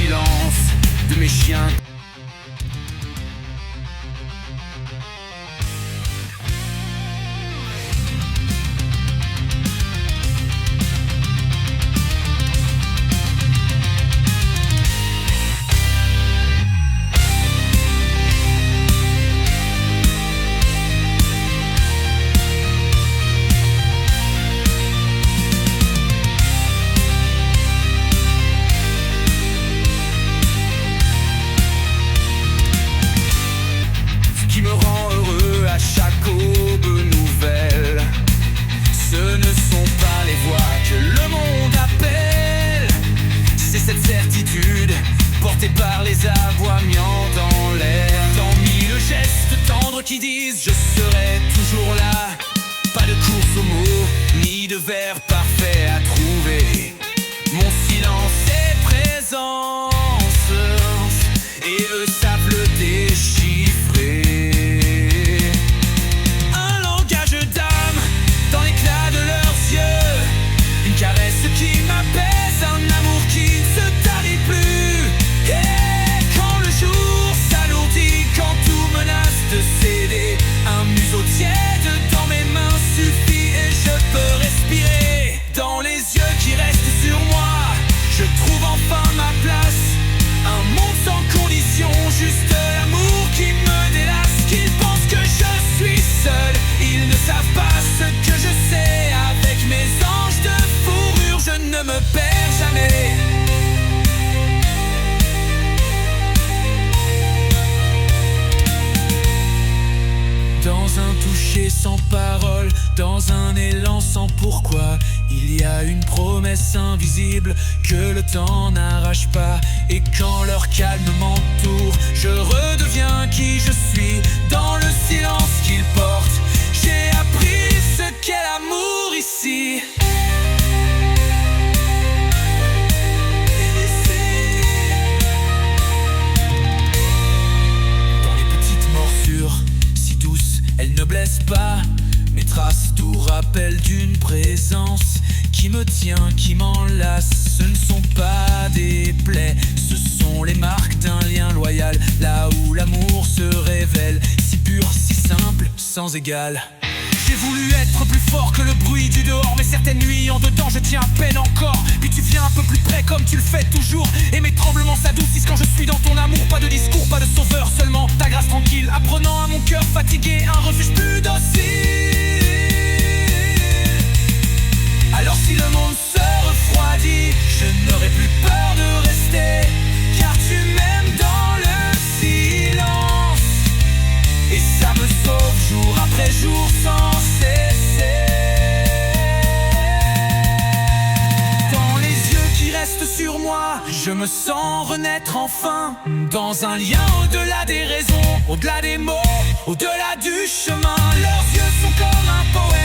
silence de mes chiens. Qui me rend heureux à chaque aube nouvelle, ce ne sont pas les voix que le monde appelle, c'est cette certitude portée par les aboiements dans l'air. Dans mille gestes tendres qui disent je serai toujours là, pas de course aux mots, ni de vers parfait à trouver. Mon silence est présence, et eux savent le déchiffrer. Qui m'apaise, un amour qui ne se tarit plus. Et quand le jour s'alourdit, quand tout menace de céder, un museau tiède dans mes mains suffit et je peux respirer. Dans les yeux qui restent sur moi, je trouve enfin ma place. Un monde sans condition, juste l'amour qui me délasse. Qu'ils pensent que je suis seul, ils ne savent pas ce que je sais. Avec mes anges de fourrure, je ne me perds jamais. Dans un toucher sans parole, dans un élan sans pourquoi, il y a une promesse invisible que le temps n'arrache pas. Et quand leur calme m'entoure, je redeviens qui je suis. Dans le silence qu'ils portent, j'ai appris ce qu'est l'amour ici. Elle ne blesse pas, mes traces tout rappellent d'une présence qui me tient, qui m'enlace. Ce ne sont pas des plaies, ce sont les marques d'un lien loyal. Là où l'amour se révèle, si pur, si simple, sans égal. J'ai voulu être plus fort que le bruit du dehors, mais certaines nuits en dedans je tiens à peine encore. Puis tu viens un peu plus près comme tu le fais toujours, et mes tremblements s'adoucissent quand je suis dans ton amour. Pas de discours, pas de sauveur, seulement ta grâce tranquille, apprenant à mon cœur fatigué un refuge plus docile. Alors si le monde se refroidit, je n'aurai plus peur de rester, car tu m'aimes dans le silence, et ça me sauve jour après jour sans cesser. Dans les yeux qui restent sur moi, je me sens renaître enfin, dans un lien au-delà des raisons, au-delà des mots, au-delà du chemin. Leurs yeux sont comme un poème